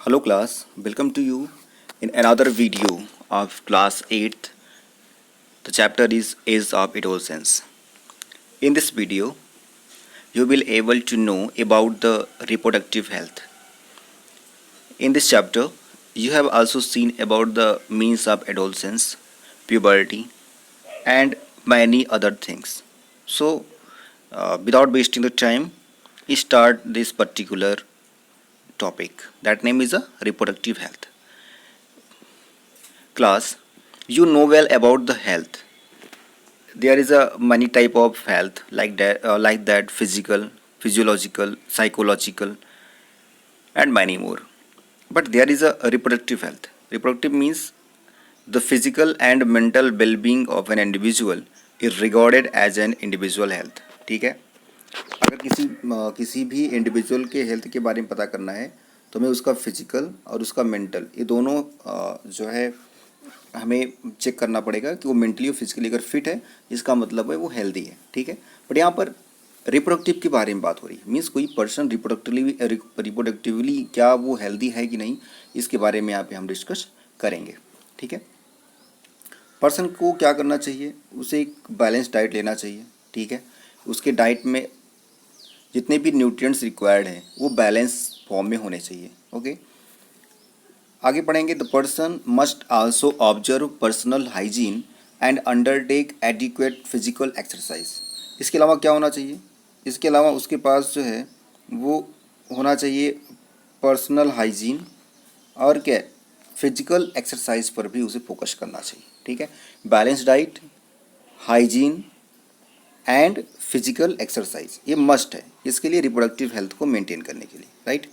Hello class, welcome to you in another video of class 8th. The chapter is Age of Adolescence. In this video, you will able to know about the reproductive health. In this chapter, you have also seen about the means of adolescence, puberty and many other things. So, without wasting the time, we start this particular topic. That name is a reproductive health. Class, you know well about the health. There is a many type of health like that physical, physiological, psychological and many more. But there is a reproductive health. Reproductive means the physical and mental well-being of an individual is regarded as an individual health. ठीक है, अगर किसी भी individual के health के बारे में पता करना है तो हमें उसका फिजिकल और उसका मेंटल ये दोनों जो है हमें चेक करना पड़ेगा कि वो मेंटली और फिजिकली अगर फिट है, इसका मतलब है वो हेल्दी है. ठीक है, बट यहाँ पर रिप्रोडक्टिव के बारे में बात हो रही है. मीन्स कोई पर्सन रिप्रोडक्टिवली क्या वो हेल्दी है कि नहीं, इसके बारे में यहाँ पे हम डिस्कस करेंगे. ठीक है, पर्सन को क्या करना चाहिए, उसे एक बैलेंस डाइट लेना चाहिए. ठीक है, उसके डाइट में जितने भी न्यूट्रिएंट्स रिक्वायर्ड हैं वो बैलेंस फॉर्म में होने चाहिए. ओके, आगे पढ़ेंगे. The person must also observe personal hygiene and undertake adequate physical exercise. इसके अलावा क्या होना चाहिए, इसके अलावा उसके पास जो है वो होना चाहिए पर्सनल हाइजीन और क्या फिजिकल एक्सरसाइज पर भी उसे फोकस करना चाहिए. ठीक है, balance diet, hygiene and physical exercise ये मस्ट है इसके लिए, रिप्रोडक्टिव हेल्थ को मेंटेन करने के लिए. राइट,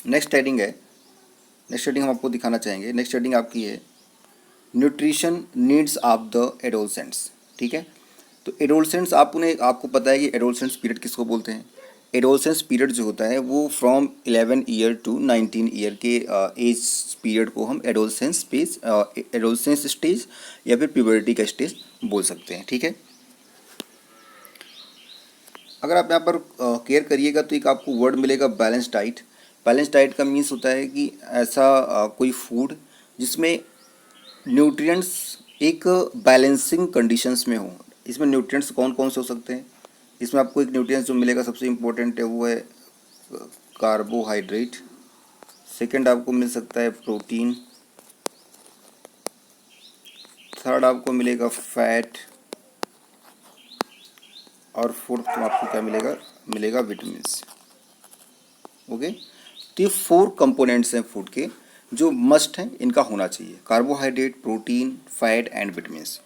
नेक्स्ट हेडिंग है. नेक्स्ट हेडिंग हम आपको दिखाना चाहेंगे. नेक्स्ट हेडिंग आपकी है nutrition needs of the adolescents. ठीक है, तो एडोलसेंट्स आपको पता है कि एडोलसेंट्स पीरियड किसको बोलते हैं. एडोलसेंस पीरियड जो होता है वो फ्रॉम 11 ईयर टू 19 ईयर के एज पीरियड को हम एडोलसेंस स्टेज या फिर प्यूबर्टी का स्टेज बोल सकते हैं. ठीक है, अगर आप यहाँ पर केयर करिएगा तो एक आपको वर्ड मिलेगा बैलेंस डाइट. बैलेंस डाइट का मीन्स होता है कि ऐसा कोई फूड जिसमें न्यूट्रिएंट्स एक बैलेंसिंग कंडीशंस में हो. इसमें न्यूट्रिएंट्स कौन कौन से हो सकते हैं, इसमें आपको एक न्यूट्रिएंट्स जो मिलेगा सबसे इम्पोर्टेंट है वो है कार्बोहाइड्रेट. सेकंड आपको मिल सकता है प्रोटीन. थर्ड आपको मिलेगा फैट. और फोर्थ आपको क्या मिलेगा विटामिन्स. ओके, तो ये 4 कंपोनेंट्स हैं फूड के जो मस्ट हैं, इनका होना चाहिए. Carbohydrate, protein, fat and vitamins.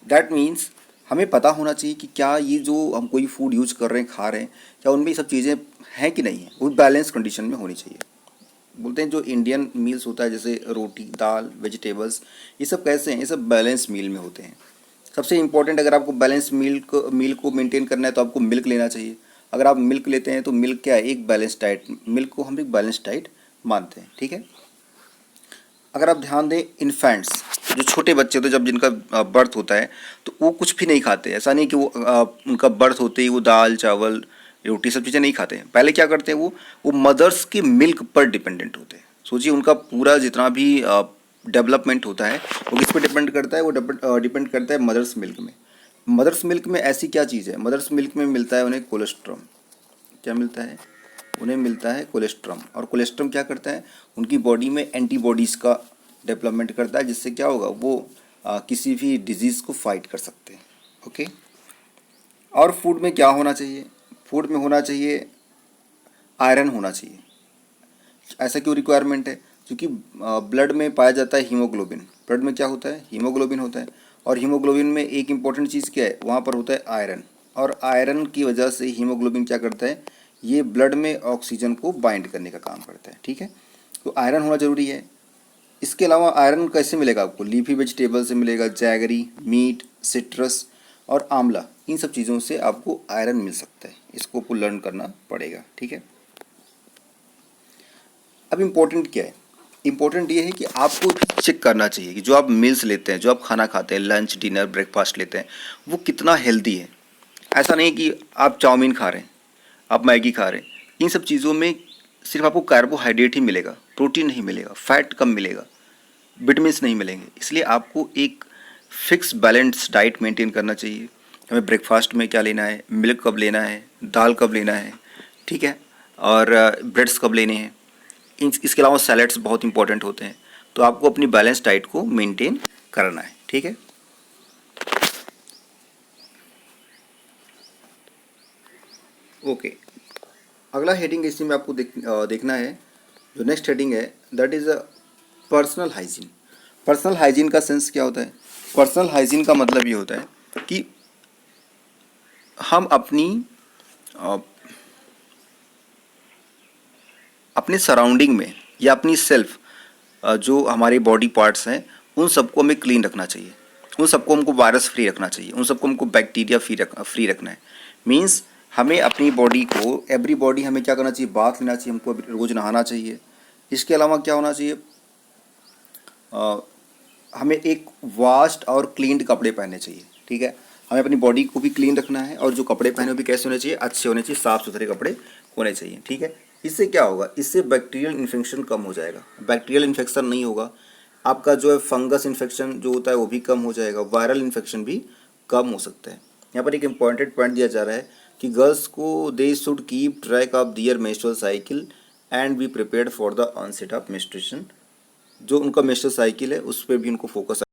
That means हमें पता होना चाहिए कि क्या ये जो हम कोई फूड यूज कर रहे हैं, खा रहे हैं, क्या उनमें ये सब चीज़ें हैं कि नहीं है, वो बैलेंस कंडीशन में होनी चाहिए. बोलते हैं जो इंडियन मील्स होता है जैसे रोटी, दाल, वेजिटेबल्स, ये सब कैसे हैं, ये सब बैलेंस मील में होते हैं. सबसे इम्पॉर्टेंट अगर आपको बैलेंस मील को मेंटेन करना है तो आपको मिल्क लेना चाहिए. अगर आप मिल्क लेते हैं तो मिल्क क्या है, एक बैलेंस डाइट, मिल्क को हम एक बैलेंस डाइट मानते हैं. ठीक है, अगर आप ध्यान दें इन्फेंट्स जो छोटे बच्चे होते हैं जब जिनका बर्थ होता है तो वो कुछ भी नहीं खाते. ऐसा नहीं कि वो उनका बर्थ होते ही वो दाल, चावल, रोटी सब चीज़ें नहीं खाते हैं. पहले क्या करते हैं, वो मदर्स के मिल्क पर डिपेंडेंट होते हैं. सोचिए उनका पूरा जितना भी डेवलपमेंट होता है वो किस पे डिपेंड करता है, वो डिपेंड करता है मदर्स मिल्क में. मदर्स मिल्क में ऐसी क्या चीज़ है, मदर्स मिल्क में मिलता है उन्हें कोलेस्ट्रॉम. क्या मिलता है, उन्हें मिलता है कोलेस्ट्रॉम. और कोलेस्ट्रॉम क्या करता है, उनकी बॉडी में एंटीबॉडीज़ का डेवलपमेंट करता है, जिससे क्या होगा वो किसी भी डिजीज़ को फाइट कर सकते हैं. ओके, और फूड में क्या होना चाहिए, फूड में होना चाहिए आयरन होना चाहिए. ऐसा क्यों रिक्वायरमेंट है, क्योंकि ब्लड में पाया जाता है हीमोग्लोबिन. ब्लड में क्या होता है, हीमोग्लोबिन होता है. और हीमोग्लोबिन में एक इम्पॉर्टेंट चीज़ क्या है, वहाँ पर होता है आयरन. और आयरन की वजह से हीमोग्लोबिन क्या करता है, ये ब्लड में ऑक्सीजन को बाइंड करने का काम करता है. ठीक है, तो आयरन होना ज़रूरी है. इसके अलावा आयरन कैसे मिलेगा आपको, लीफी वेजिटेबल से मिलेगा, जैगरी, मीट, सिट्रस और आंवला, इन सब चीज़ों से आपको आयरन मिल सकता है. इसको आपको लर्न करना पड़ेगा. ठीक है, अब इम्पोर्टेंट क्या है, इम्पोर्टेंट ये है कि आपको चेक करना चाहिए कि जो आप मील्स लेते हैं, जो आप खाना खाते हैं, लंच, डिनर, ब्रेकफास्ट लेते हैं, वो कितना हेल्दी है. ऐसा नहीं कि आप चाउमीन खा रहे हैं, आप मैगी खा रहे हैं. इन सब चीज़ों में सिर्फ आपको कार्बोहाइड्रेट ही मिलेगा, प्रोटीन नहीं मिलेगा, फैट कम मिलेगा, विटामिन्स नहीं मिलेंगे। इसलिए आपको एक फिक्स बैलेंस डाइट मेंटेन करना चाहिए। हमें ब्रेकफास्ट में क्या लेना है, मिल्क कब लेना है, दाल कब लेना है, ठीक है, और ब्रेड्स कब लेने हैं। इसके अलावा सैलड्स बहुत इंपॉर्टेंट होते हैं। तो आपको अपनी बैलेंस डाइट को मेंटेन करना है, ठीक है। ओके, अगला हेडिंग इसी में आपको देखना है। जो नेक्स्ट हेडिंग है that is personal hygiene. Personal hygiene का सेंस क्या होता है? पर्सनल हाइजीन का मतलब ये होता है कि हम अ, अपने सराउंडिंग में या अपनी सेल्फ, जो हमारे बॉडी पार्ट्स हैं उन सबको हमें क्लीन रखना चाहिए, उन सबको हमको वायरस फ्री रखना चाहिए, उन सबको हमको बैक्टीरिया फ्री रखना है। मीन्स हमें अपनी बॉडी को, एवरी बॉडी हमें क्या करना चाहिए, बाथ लेना चाहिए, हमको रोज़ नहाना चाहिए। इसके अलावा क्या होना चाहिए, अ, हमें एक वॉश्ड और क्लीन्ड कपड़े पहनने चाहिए, ठीक है। हमें अपनी बॉडी को भी क्लीन रखना है और जो कपड़े पहने वो भी कैसे होने चाहिए, अच्छे होने चाहिए, साफ़ सुथरे कपड़े होने चाहिए, ठीक है। इससे क्या होगा, इससे बैक्टीरियल इन्फेक्शन कम हो जाएगा। बैक्टीरियल इन्फेक्शन नहीं होगा, आपका जो है फंगस इन्फेक्शन जो होता है वो भी कम हो जाएगा, वायरल इन्फेक्शन भी कम हो सकता है। यहाँ पर एक इम्पॉर्टेंट पॉइंट दिया जा रहा है कि गर्ल्स को they should keep track of their menstrual cycle and be prepared for the onset of menstruation. जो उनका मेंस्ट्रुअल साइकिल है उस पर भी उनको फोकस